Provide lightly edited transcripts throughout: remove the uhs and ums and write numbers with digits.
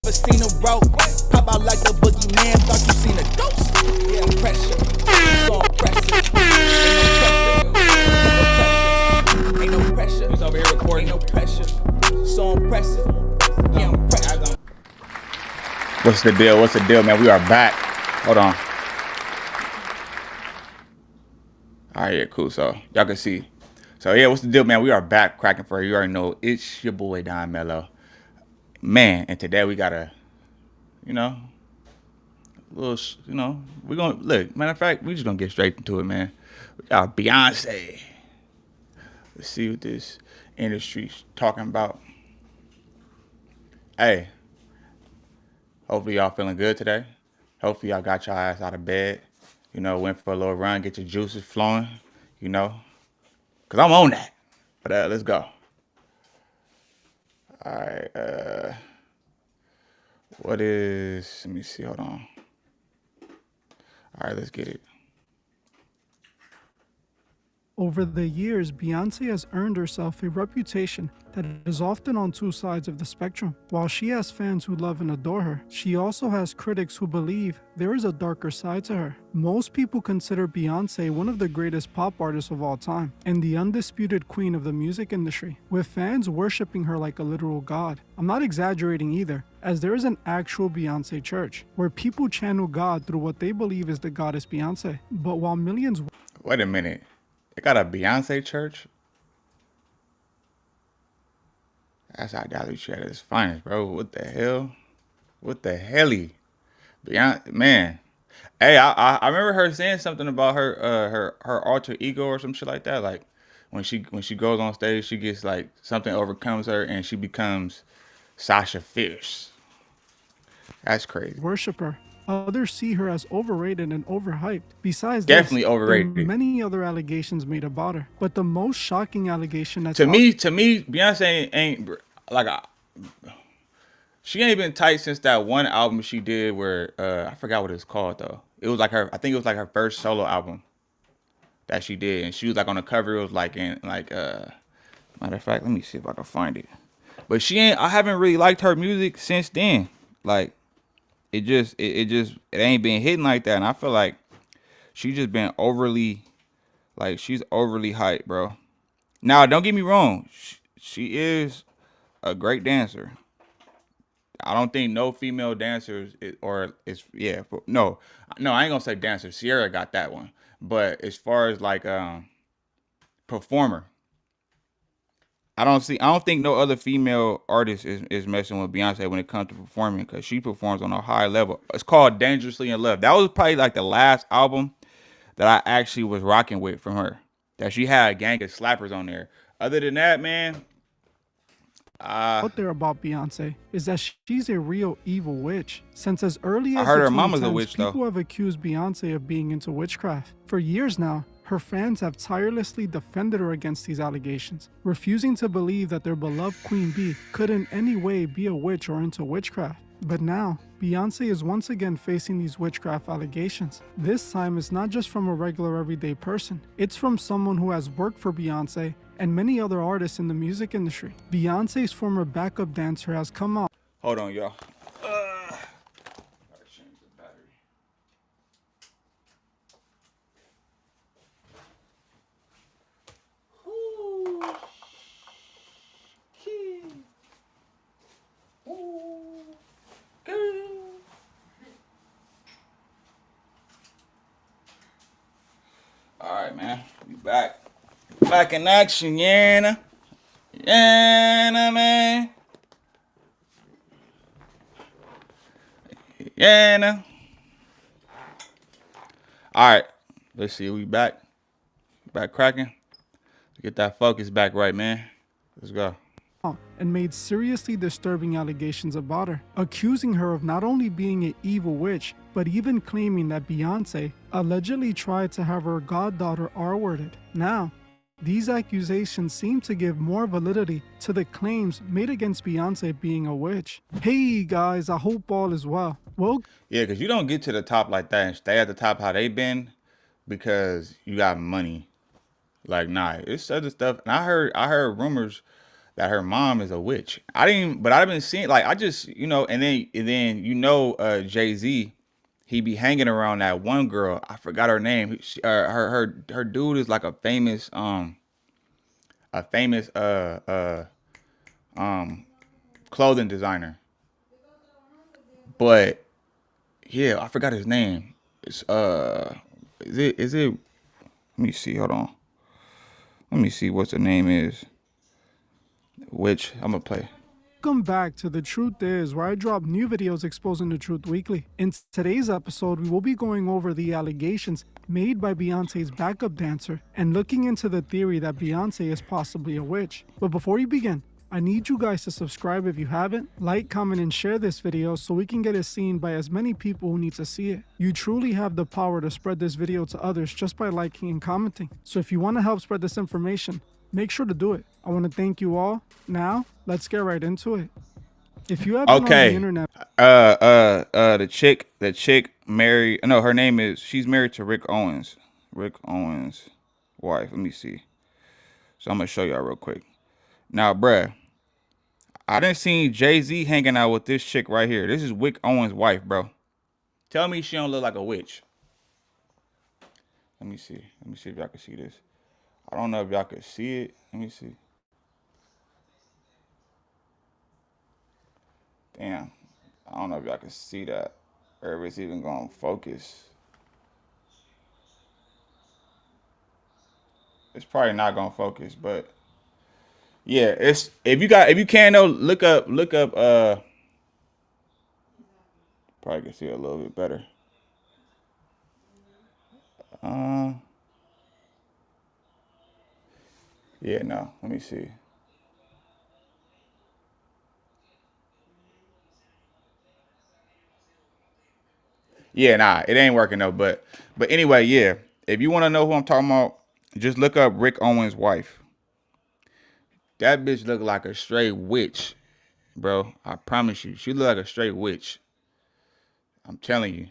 Seen a rope, pop out like the boogeyman. Thought you seen a ghost. Yeah, pressure, so impressive. Ain't no pressure. He's over here recording. Ain't no pressure, so impressive. Yeah, I'm pressure. What's the deal? What's the deal, man? We are back. Hold on. All right, yeah, cool. So y'all can see. So yeah, what's the deal, man? We are back cracking for you. You already know it's your boy Don Mello, man. And today we got a little, we're gonna look. Matter of fact, we just gonna get straight into it, man. We got Beyonce. Let's see what this industry's talking about. Hey, hopefully y'all feeling good today. Hopefully y'all got your ass out of bed. Went for a little run, get your juices flowing. Cause I'm on that. But let's go. All right. What is? Let me see. Hold on. All right, let's get it. Over the years, Beyonce has earned herself a reputation that is often on two sides of the spectrum. While she has fans who love and adore her, she also has critics who believe there is a darker side to her. Most people consider Beyonce one of the greatest pop artists of all time, and the undisputed queen of the music industry, with fans worshipping her like a literal god. I'm not exaggerating either, as there is an actual Beyonce church, where people channel God through what they believe is the goddess Beyonce. But while millions... Wait a minute. They got a Beyonce church? That's idolatry at its finest, bro. What the hell? What the helly? Beyonce, man. Hey, I remember her saying something about her alter ego or some shit like that. Like when she goes on stage, she gets like something overcomes her and she becomes Sasha Fierce. That's crazy. worship her. Others see her as overrated and overhyped. Besides Definitely this, overrated. there are many other allegations made about her. But the most shocking allegation that's To me, Beyonce ain't like she ain't been tight since that one album she did where I forgot what it's called though. It was like I think it was like her first solo album that she did, and she was like on the cover. It was like in like matter of fact, let me see if I can find it. But I haven't really liked her music since then. Like it ain't been hitting like that, and I feel like she's just been she's overly hyped, bro. Now, don't get me wrong, she is a great dancer. I don't think no female dancers no, I ain't gonna say dancer. Sierra got that one, but as far as like performer, I don't think no other female artist is messing with Beyonce when it comes to performing, because she performs on a high level. It's called Dangerously in Love. That was probably like the last album that I actually was rocking with from her. That she had a gang of slappers on there. Other than that, man, out there about Beyonce is that she's a real evil witch. Since as early I as heard the her mama's a 2010s, witch, though. people have accused Beyonce of being into witchcraft. For years now, her fans have tirelessly defended her against these allegations, refusing to believe that their beloved Queen Bee could in any way be a witch or into witchcraft. But now, Beyonce is once again facing these witchcraft allegations. This time, it's not just from a regular everyday person. It's from someone who has worked for Beyonce and many other artists in the music industry. Beyonce's former backup dancer has come out. Hold on, y'all. All right, man. We back. Back in action, yeah, man. Yeah. All right. Let's see. We back. Back cracking. Get that focus back right, man. Let's go. And made seriously disturbing allegations about her, accusing her of not only being an evil witch, but even claiming that Beyonce allegedly tried to have her goddaughter R-worded. Now, these accusations seem to give more validity to the claims made against Beyonce being a witch. Hey guys, I hope all is well. Yeah, because you don't get to the top like that and stay at the top how they been because you got money. Like, nah, it's other stuff. And I heard rumors that her mom is a witch. I didn't, but I've been seeing like I just and then Jay-Z, he be hanging around that one girl. I forgot her name. Her dude is like a famous clothing designer. But yeah, I forgot his name. It's is it let me see, hold on. Let me see what the name is. Which I'm gonna play. Welcome back to The Truth Is, where I drop new videos exposing the truth weekly. In today's episode, we will be going over the allegations made by Beyonce's backup dancer and looking into the theory that Beyonce is possibly a witch. But before we begin, I need you guys to subscribe if you haven't, like, comment, and share this video so we can get it seen by as many people who need to see it. You truly have the power to spread this video to others just by liking and commenting. So if you want to help spread this information, make sure to do it. I want to thank you all. Now, let's get right into it. If you have been on the internet, the chick married. No, her name is. She's married to Rick Owens. Rick Owens' wife. Let me see. So I'm gonna show y'all real quick. Now, bruh, I done seen Jay-Z hanging out with this chick right here. This is Rick Owens' wife, bro. Tell me she don't look like a witch. Let me see. Let me see if y'all can see this. I don't know if y'all can see it. Let me see. Damn. I don't know if y'all can see that. Or if it's even going to focus. It's probably not going to focus, but yeah, it's if you can though, look up probably can see it a little bit better. Yeah, no. Let me see. Yeah, nah, it ain't working though. But anyway, yeah. If you want to know who I'm talking about, just look up Rick Owens' wife. That bitch look like a straight witch, bro. I promise you, she look like a straight witch. I'm telling you,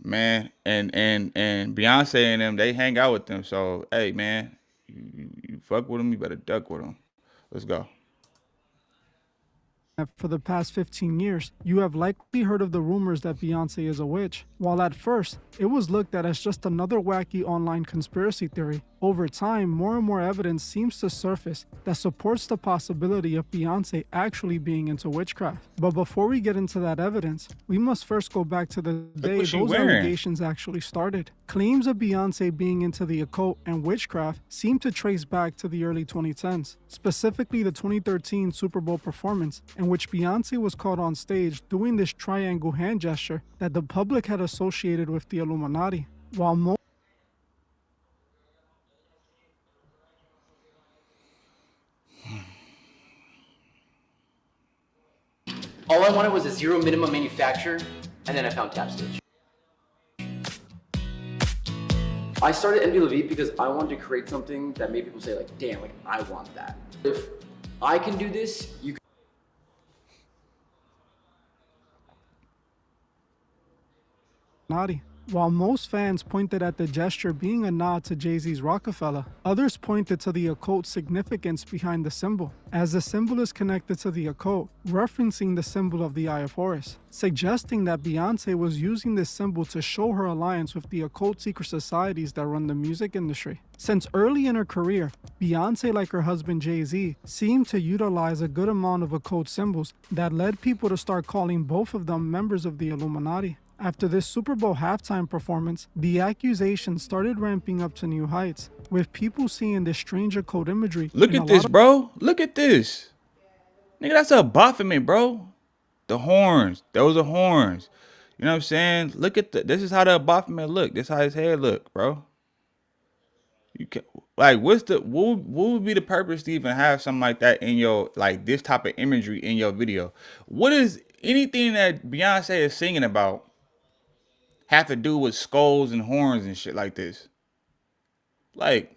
man. And Beyonce and them, they hang out with them. So hey, man, you fuck with them, you better duck with them. Let's go. for the past 15 years, you have likely heard of the rumors that Beyonce is a witch. While at first, it was looked at as just another wacky online conspiracy theory, over time, more and more evidence seems to surface that supports the possibility of Beyonce actually being into witchcraft. But before we get into that evidence, we must first go back to the day those allegations actually started. Claims of Beyonce being into the occult and witchcraft seem to trace back to the early 2010s, specifically the 2013 Super Bowl performance, in which Beyonce was caught on stage doing this triangle hand gesture that the public had associated with the Illuminati. While most all I wanted was a zero minimum manufacturer, and then I found Tap Stitch. I started MDLV because I wanted to create something that made people say like, damn, like I want that. If I can do this, you can. While most fans pointed at the gesture being a nod to Jay-Z's Rockefeller, others pointed to the occult significance behind the symbol, as the symbol is connected to the occult, referencing the symbol of the Eye of Horus, suggesting that Beyonce was using this symbol to show her alliance with the occult secret societies that run the music industry. Since early in her career, Beyonce, like her husband Jay-Z, seemed to utilize a good amount of occult symbols that led people to start calling both of them members of the Illuminati. After this Super Bowl halftime performance, the accusations started ramping up to new heights, with people seeing this strange occult imagery. Look at this, bro. Look at this. Nigga, that's a Baphomet, bro. The horns. Those are horns. You know what I'm saying? Look at this is how the Baphomet look. This is how his head look, bro. You can like what would be the purpose to even have something like that in your like this type of imagery in your video? What is anything that Beyonce is singing about have to do with skulls and horns and shit like this? Like,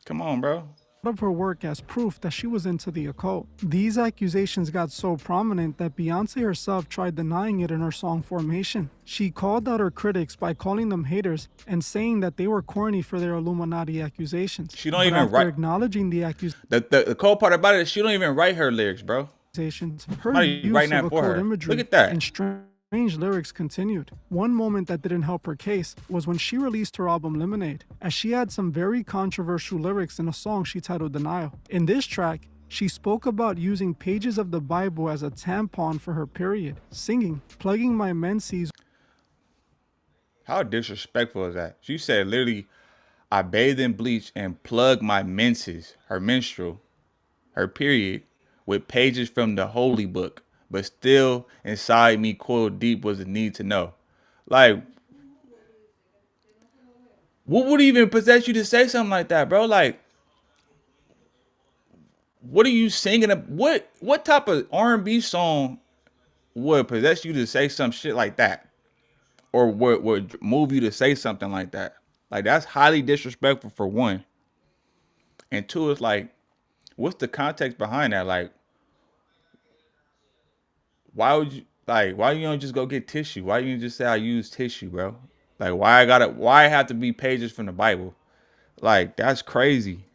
come on, bro. of her work as proof that she was into the occult. These accusations got so prominent that Beyonce herself tried denying it in her song Formation. She called out her critics by calling them haters and saying that they were corny for their Illuminati accusations. She don't even write. Acknowledging the The cool part about it is she don't even write her lyrics, bro. Her use of occult imagery Look at that. and strange lyrics continued. One moment that didn't help her case was when she released her album Lemonade, as she had some very controversial lyrics in a song she titled Denial. In this track, she spoke about using pages of the Bible as a tampon for her period, singing, plugging my menses. How disrespectful is that? She said literally, I bathe in bleach and plug my menses, her menstrual, her period, with pages from the holy book, but still inside me coiled deep was the need to know. Like, what would even possess you to say something like that, bro? Like, what are you singing? What type of R&B song would possess you to say some shit like that? Or would move you to say something like that? Like, that's highly disrespectful for one. And two, it's like, what's the context behind that? Like, why you don't just go get tissue? Why you just say I use tissue, bro? Like, why I have to be pages from the Bible? Like, that's crazy.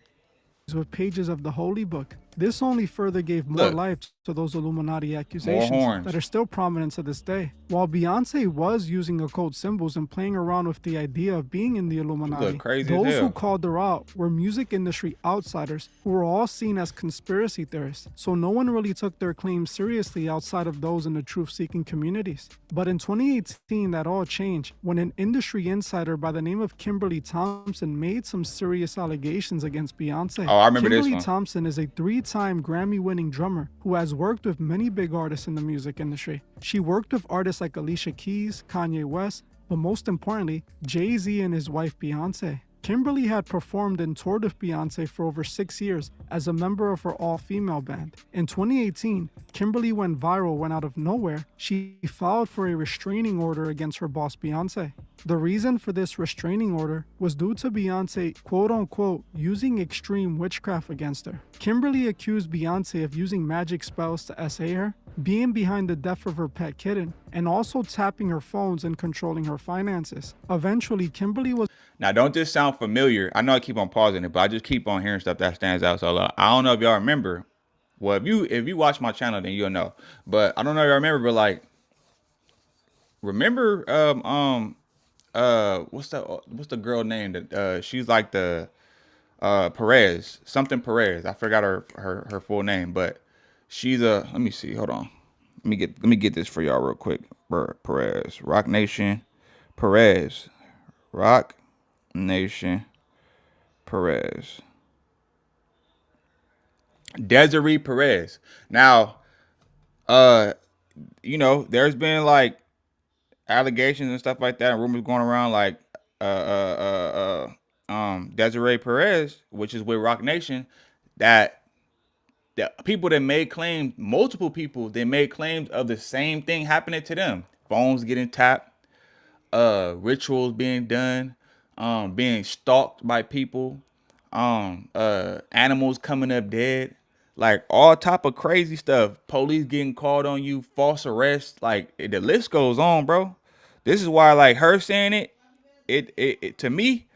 With pages of the holy book. This only further gave more life to those Illuminati accusations that are still prominent to this day. While Beyonce was using occult symbols and playing around with the idea of being in the Illuminati, those who called her out were music industry outsiders who were all seen as conspiracy theorists, so no one really took their claims seriously outside of those in the truth-seeking communities. But in 2018, that all changed when an industry insider by the name of Kimberly Thompson made some serious allegations against Beyonce. Oh, I remember this one. Kimberly Thompson is a three-time Grammy-winning drummer who has worked with many big artists in the music industry. She worked with artists like Alicia Keys, Kanye West, but most importantly, Jay-Z and his wife Beyonce. Kimberly had performed and toured with Beyonce for over 6 years as a member of her all-female band. In 2018, Kimberly went viral when out of nowhere, she filed for a restraining order against her boss Beyonce. The reason for this restraining order was due to Beyonce, quote-unquote, using extreme witchcraft against her. Kimberly accused Beyonce of using magic spells to essay her, being behind the death of her pet kitten, and also tapping her phones and controlling her finances. Eventually, Kimberly was... Now, don't this sound familiar? I know I keep on pausing it, but I just keep on hearing stuff that stands out. So I don't know if y'all remember. Well, if you watch my channel, then you'll know. But I don't know if y'all remember, but like, remember what's the girl name that she's like the Perez, something Perez. I forgot her full name, but she's a, let me see, hold on. Let me get this for y'all real quick. Perez, Rock Nation, Perez, Rock Nation, Perez, Desiree Perez. Now, you know, there's been like allegations and stuff like that, and rumors going around like Desiree Perez, which is with Rock Nation, that the people that made claims, multiple people, they made claims of the same thing happening to them. Phones getting tapped, rituals being done, being stalked by people, animals coming up dead, like all type of crazy stuff. Police getting called on you, false arrests, like the list goes on, bro. This is why, like, her saying it to me,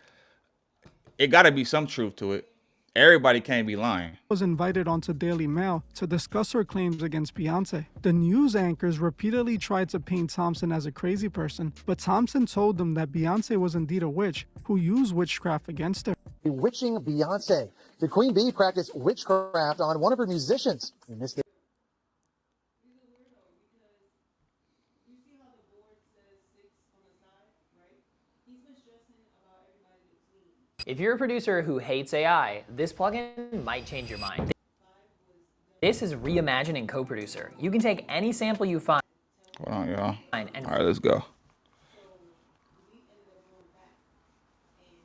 it gotta be some truth to it. Everybody can't be lying. Was invited onto Daily Mail to discuss her claims against Beyonce. The news anchors repeatedly tried to paint Thompson as a crazy person, but Thompson told them that Beyonce was indeed a witch who used witchcraft against her. Bewitching Beyonce. Did Queen Bee practice witchcraft on one of her musicians? In this If you're a producer who hates AI, this plugin might change your mind. This is Reimagining Co-Producer. You can take any sample you find. Hold on, y'all. All right, let's go.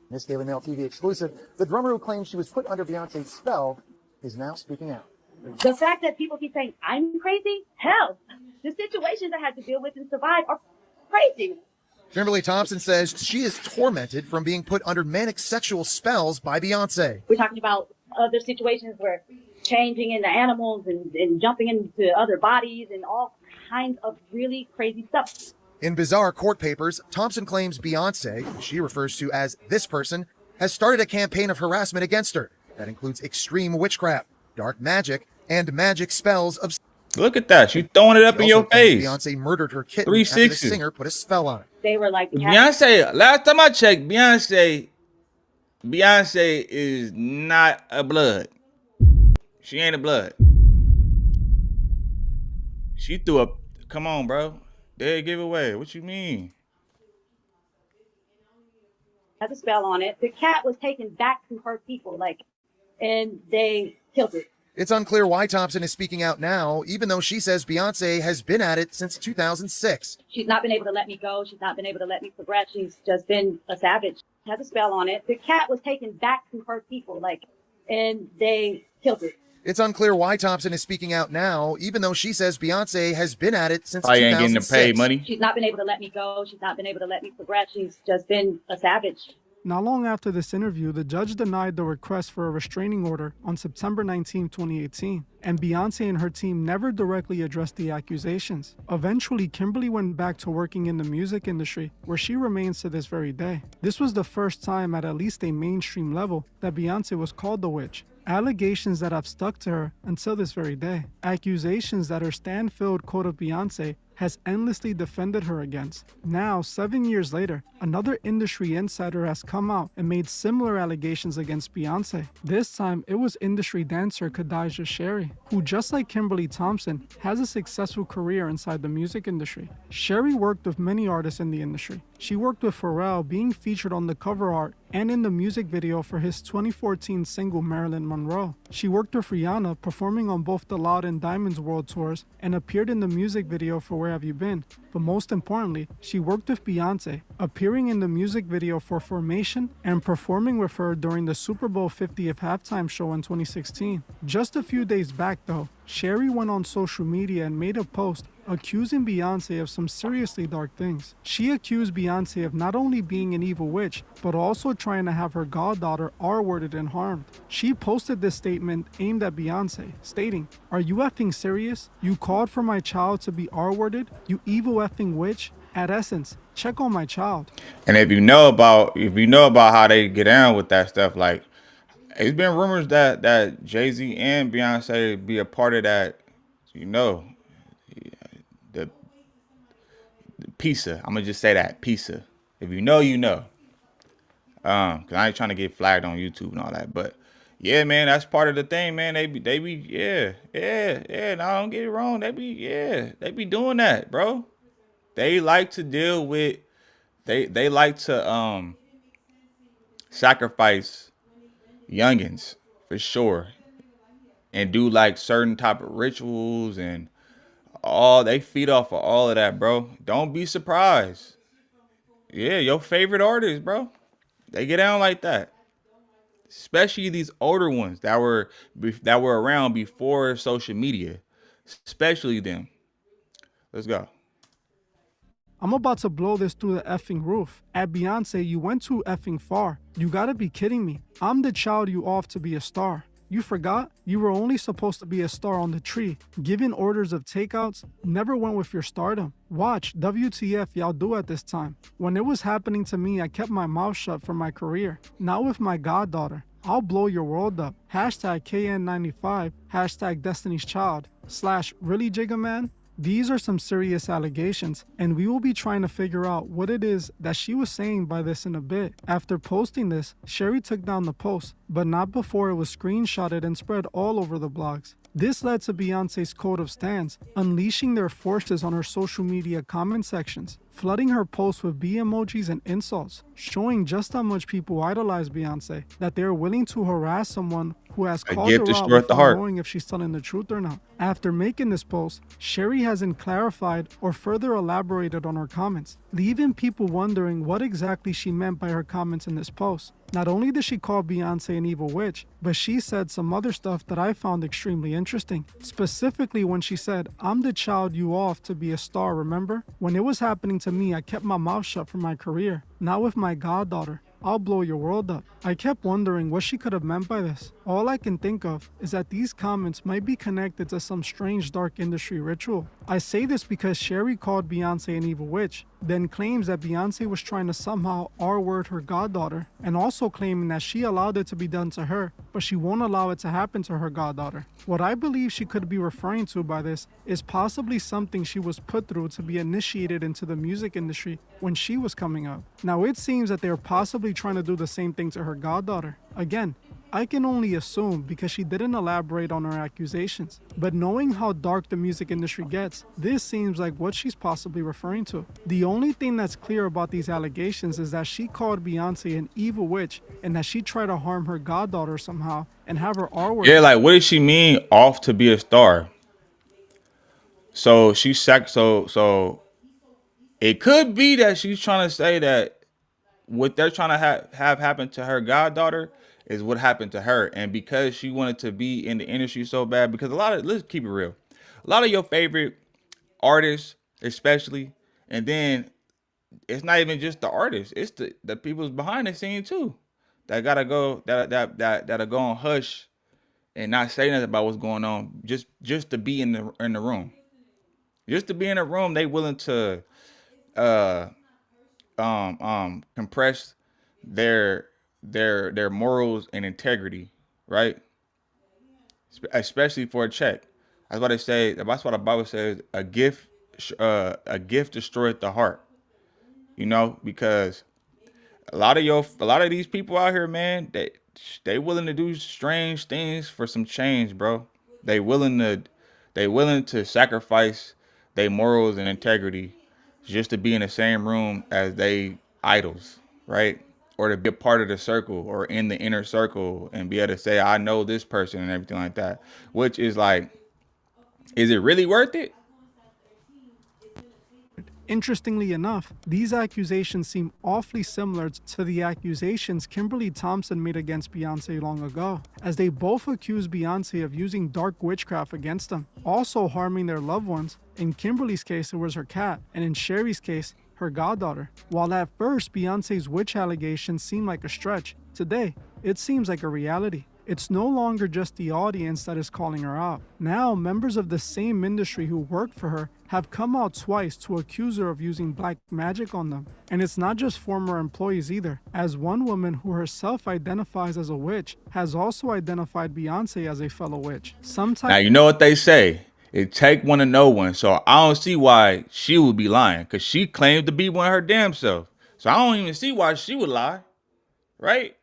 This Daily Mail TV exclusive, the drummer who claims she was put under Beyonce's spell is now speaking out. The fact that people keep saying I'm crazy, hell, the situations I had to deal with and survive are crazy. Kimberly Thompson says she is tormented from being put under manic sexual spells by Beyonce. We're talking about other situations where changing into animals and jumping into other bodies and all kinds of really crazy stuff. In bizarre court papers, Thompson claims Beyonce, who she refers to as this person, has started a campaign of harassment against her that includes extreme witchcraft, dark magic, and magic spells of. Look at that. She throwing it up in your face. Beyonce murdered her kitten after the 360. singer put a spell on it. They were like, Beyonce, last time I checked, Beyonce is not a blood. She ain't a blood. She threw up. Come on, bro. Dead giveaway. What you mean? had a spell on it. The cat was taken back to her people, and they killed it. It's unclear why Thompson is speaking out now, even though she says Beyonce has been at it since 2006. She's not been able to let me go. She's not been able to let me progress. She's just been a savage. Has a spell on it. The cat was taken back to her people, and they killed it. It's unclear why Thompson is speaking out now, even though she says Beyonce has been at it since Probably 2006. ain't getting the paid money. She's not been able to let me go. She's not been able to let me progress. She's just been a savage. Not long after this interview, the judge denied the request for a restraining order on September 19, 2018, and Beyonce and her team never directly addressed the accusations. Eventually, Kimberly went back to working in the music industry, where she remains to this very day. This was the first time at least a mainstream level that Beyonce was called the witch. Allegations that have stuck to her until this very day. Accusations that her Stanfield quote of Beyonce has endlessly defended her against. Now, 7 years later, another industry insider has come out and made similar allegations against Beyonce. This time, it was industry dancer Khadijah Sherry, who, just like Kimberly Thompson, has a successful career inside the music industry. Sherry worked with many artists in the industry. She worked with Pharrell, being featured on the cover art and in the music video for his 2014 single Marilyn Monroe. She worked with Rihanna, performing on both the Loud and Diamonds World Tours, and appeared in the music video for Where Have You Been? But most importantly, she worked with Beyonce, appearing in the music video for Formation and performing with her during the Super Bowl 50th halftime show in 2016. Just a few days back though, Sherry went on social media and made a post accusing Beyonce of some seriously dark things. She accused Beyonce of not only being an evil witch, but also trying to have her goddaughter R-worded and harmed. She posted this statement aimed at Beyonce, stating, "Are you effing serious? You called for my child to be R-worded? You evil effing witch? At essence, check on my child." And if you know about how they get down with that stuff, like it's been rumors that Jay-Z and Beyonce be a part of that, the pizza. I'm gonna just say that pizza. If you know, you know. Cause I ain't trying to get flagged on YouTube and all that, but yeah, man, that's part of the thing, man. They be yeah. No, don't get it wrong. They be doing that, bro. They like to deal with, they like to sacrifice youngins for sure, and do like certain type of rituals and they feed off of all of that, bro. Don't be surprised. Yeah, your favorite artists, bro, they get down like that. Especially these older ones that were around before social media. Especially them. Let's go. I'm about to blow this through the effing roof. At Beyonce, you went too effing far. You gotta be kidding me. I'm the child you off to be a star. You forgot? You were only supposed to be a star on the tree. Giving orders of takeouts never went with your stardom. Watch, WTF y'all do at this time. When it was happening to me, I kept my mouth shut for my career. Not with my goddaughter. I'll blow your world up. Hashtag KN95, hashtag Destiny's Child, / really Jigga Man? These are some serious allegations, and we will be trying to figure out what it is that she was saying by this in a bit. After posting this, Sherry took down the post, but not before it was screenshotted and spread all over the blogs. This led to Beyonce's code of stans, unleashing their forces on her social media comment sections, flooding her posts with B emojis and insults, showing just how much people idolize Beyonce, that they are willing to harass someone who has called her out without knowing if she's telling the truth or not. After making this post, Sherry hasn't clarified or further elaborated on her comments, leaving people wondering what exactly she meant by her comments in this post. Not only did she call Beyonce an evil witch, but she said some other stuff that I found extremely interesting. Specifically when she said, "I'm the child you off to be a star, remember? When it was happening to me, I kept my mouth shut for my career. Not with my goddaughter. I'll blow your world up. I kept wondering what she could have meant by this. All I can think of is that these comments might be connected to some strange dark industry ritual. I say this because Sherry called Beyonce an evil witch, then claims that Beyonce was trying to somehow R-word her goddaughter, and also claiming that she allowed it to be done to her, but she won't allow it to happen to her goddaughter. What I believe she could be referring to by this is possibly something she was put through to be initiated into the music industry when she was coming up. Now it seems that they're possibly trying to do the same thing to her goddaughter. Again, I can only assume because she didn't elaborate on her accusations. But knowing how dark the music industry gets, this seems like what she's possibly referring to. The only thing that's clear about these allegations is that she called Beyonce an evil witch and that she tried to harm her goddaughter somehow and have her R-word. Yeah, like what does she mean off to be a star? So so it could be that she's trying to say that what they're trying to have happen to her goddaughter is what happened to her. And because she wanted to be in the industry so bad, because let's keep it real, a lot of your favorite artists, especially, and then it's not even just the artists, it's the people's behind the scene too, that gotta go, that'll go on hush and not say nothing about what's going on, just to be in the room. Just to be in a room, they willing to uh compress their morals and integrity, right? Especially for a check. That's why they say. That's why the Bible says a gift destroyeth the heart. You know, because a lot of these people out here, man, they willing to do strange things for some change, bro. They willing to sacrifice their morals and integrity just to be in the same room as they idols, right? Or to be a part of the circle or in the inner circle and be able to say, I know this person and everything like that. Which is like, is it really worth it? Interestingly enough, these accusations seem awfully similar to the accusations Kimberly Thompson made against Beyonce long ago, as they both accused Beyonce of using dark witchcraft against them, also harming their loved ones. In Kimberly's case, it was her cat, and in Sherry's case, her goddaughter. While at first Beyonce's witch allegations seemed like a stretch, today it seems like a reality. It's no longer just the audience that is calling her out. Now, members of the same industry who worked for her have come out twice to accuse her of using black magic on them. And it's not just former employees either, as one woman who herself identifies as a witch has also identified Beyonce as a fellow witch. Now, you know what they say. It take one to know one. So I don't see why she would be lying, because she claimed to be one her damn self. So I don't even see why she would lie, right?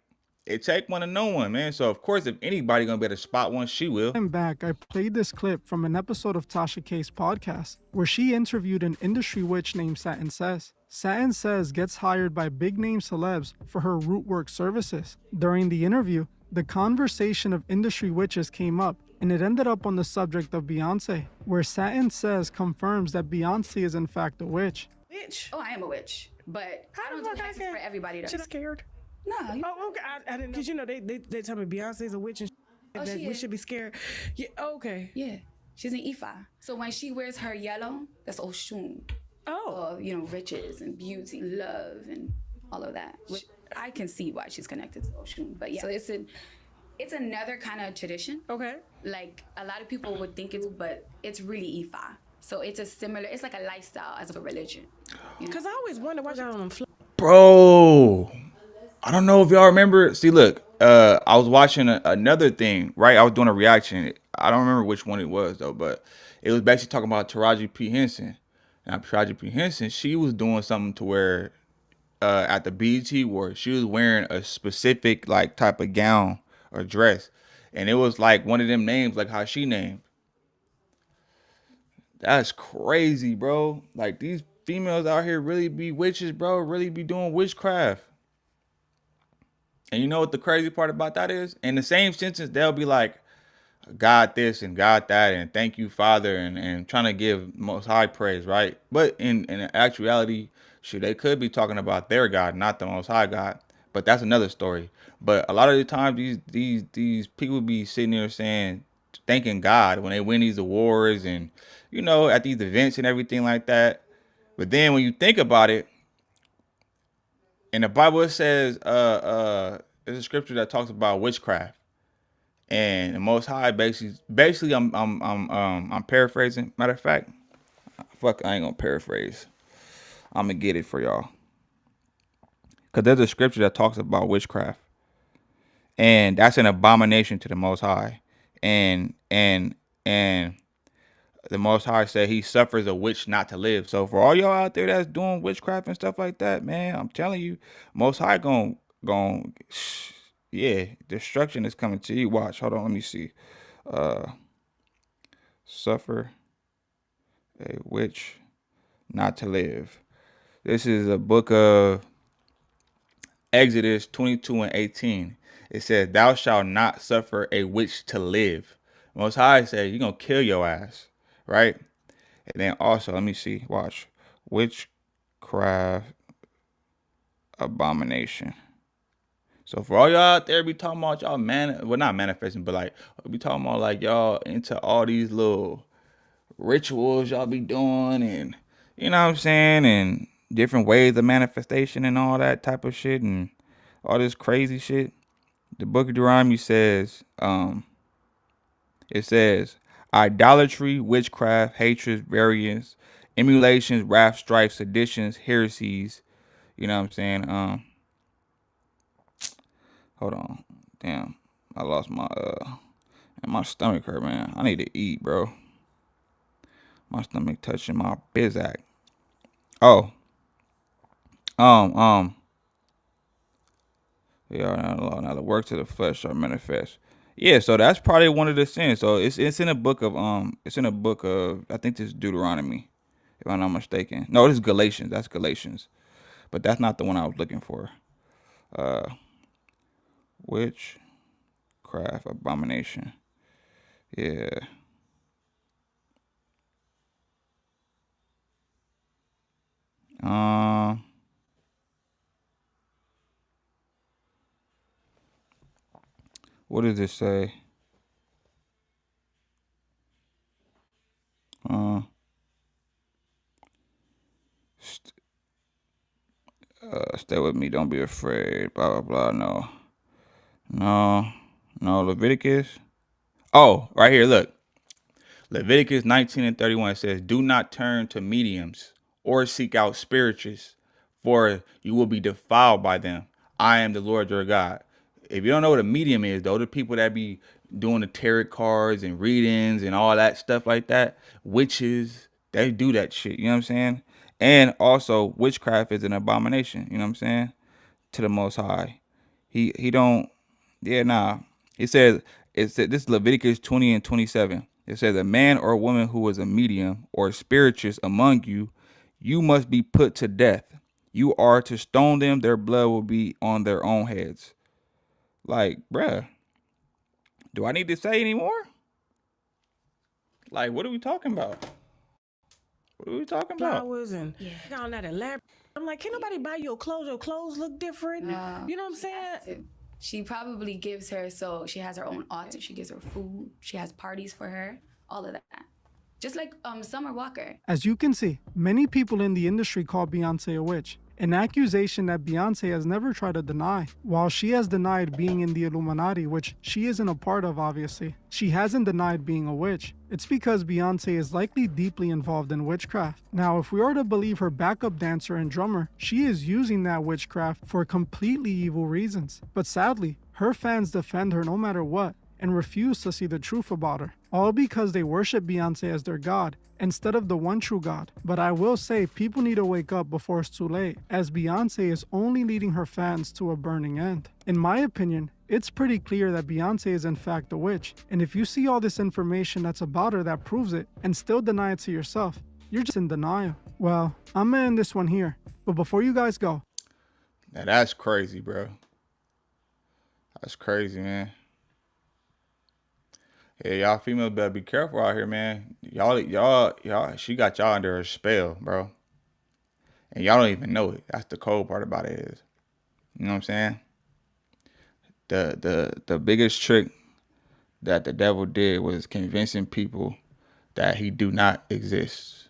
It take one to know one, man. So of course, if anybody gonna be able to spot one, she will. Back, I played this clip from an episode of Tasha K's podcast where she interviewed an industry witch named Satin Says. Satin Says gets hired by big name celebs for her root work services. During the interview, the conversation of industry witches came up, and it ended up on the subject of Beyonce, where Satin Says confirms that Beyonce is in fact a witch. Witch? Oh, I am a witch, but I don't do hexes for everybody. She's scared. No. Oh, okay. I didn't know. Because, you know, they tell me Beyonce's a witch and that we should be scared. Yeah, okay. Yeah. She's an Ifa. So when she wears her yellow, that's Oshun. Oh. You know, riches and beauty, love, and all of that. Which I can see why she's connected to Oshun. But yeah, so it's another kind of tradition. Okay. Like, a lot of people would think but it's really Ifa. So it's like a lifestyle as a religion. Because I always wonder why y'all on Bro, I don't know if y'all remember. See, look, I was watching another thing, right? I was doing a reaction. I don't remember which one it was, though, but it was basically talking about Taraji P. Henson. Now, Taraji P. Henson, she was doing something to where at the BET Awards, she was wearing a specific, like, type of gown or dress. And it was, like, one of them names, like how she named. That's crazy, bro. Like, these females out here really be witches, bro. Really be doing witchcraft. And you know what the crazy part about that is? In the same sentence, they'll be like, God this and God that, and thank you, Father, and trying to give most high praise, right? But in actuality, shoot, they could be talking about their God, not the most high God. But that's another story. But a lot of the time, these people be sitting there saying, thanking God when they win these awards and, you know, at these events and everything like that. But then when you think about it, in the Bible it says there's a scripture that talks about witchcraft. And the Most High basically I'm paraphrasing. Matter of fact, fuck, I ain't gonna paraphrase. I'm gonna get it for y'all. Cause there's a scripture that talks about witchcraft, and that's an abomination to the Most High. And the Most High said He suffers a witch not to live. So for all y'all out there that's doing witchcraft and stuff like that, man, I'm telling you, Most High gon' yeah, destruction is coming to you. Watch, hold on, let me see. Suffer a witch not to live. This is a book of Exodus 22:18. It says, "Thou shalt not suffer a witch to live." Most High said, "You're gonna kill your ass," right? And then also, let me see. Watch, witchcraft abomination. So for all y'all out there be talking about y'all not manifesting, but like be talking about like y'all into all these little rituals y'all be doing, and you know what I'm saying, and different ways of manifestation and all that type of shit and all this crazy shit. The book of Deuteronomy says, it says, idolatry, witchcraft, hatred, variance, emulations, wrath, strife, seditions, heresies. You know what I'm saying? Hold on. Damn. I lost my stomach hurt, man. I need to eat, bro. My stomach touching my bizac. Oh. Yeah, now the works of the flesh are manifest. Yeah, so that's probably one of the sins. So it's in a book of I think this is Deuteronomy, if I'm not mistaken. No, this is Galatians. That's Galatians. But that's not the one I was looking for. Witchcraft abomination. Yeah. What does it say? Stay with me. Don't be afraid. Blah, blah, blah. No. Leviticus. Oh, right here. Look. Leviticus 19:31 says, "Do not turn to mediums or seek out spiritists, for you will be defiled by them. I am the Lord your God." If you don't know what a medium is, though, the people that be doing the tarot cards and readings and all that stuff like that, witches, they do that shit. You know what I'm saying? And also, witchcraft is an abomination. You know what I'm saying? To the Most High. He don't. Yeah, nah. It said this is Leviticus 20:27. It says, "A man or a woman who is a medium or a spiritist among you, you must be put to death. You are to stone them. Their blood will be on their own heads." Like, bruh, do I need to say anymore? Like, what are we talking about? What are we talking about? Flowers and all that elaborate. I'm like, can nobody buy your clothes? Your clothes look different. You know what I'm saying? She probably gives her, so she has her own altar. She gives her food. She has parties for her. All of that. Just like Summer Walker. As you can see, many people in the industry call Beyonce a witch, an accusation that Beyonce has never tried to deny. While she has denied being in the Illuminati, which she isn't a part of obviously, she hasn't denied being a witch. It's because Beyonce is likely deeply involved in witchcraft. Now, if we are to believe her backup dancer and drummer, she is using that witchcraft for completely evil reasons. But sadly, her fans defend her no matter what and refuse to see the truth about her, all because they worship Beyonce as their god instead of the one true God. But I will say people need to wake up before it's too late, as Beyonce is only leading her fans to a burning end. In my opinion, it's pretty clear that Beyonce is in fact a witch, and if you see all this information that's about her that proves it and still deny it to yourself, you're just in denial. Well, I'm gonna end this one here, but before you guys go. Now that's crazy, bro. That's crazy, man. Yeah, y'all females better be careful out here, man. Y'all, she got y'all under her spell, bro. And y'all don't even know it. That's the cold part about it is. You know what I'm saying? The biggest trick that the devil did was convincing people that he do not exist.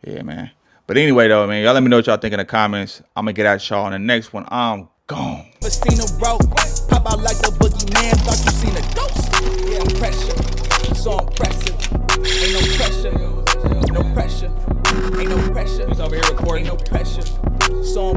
Yeah, man. But anyway, though, man, y'all let me know what y'all think in the comments. I'm gonna get at y'all on the next one. I'm gone. Seen a rope, pop out like the boogeyman. Thought you seen a ghost. Yeah, pressure, so impressive. Ain't no pressure, no pressure. Ain't no pressure. He's over here recording. Ain't no pressure. So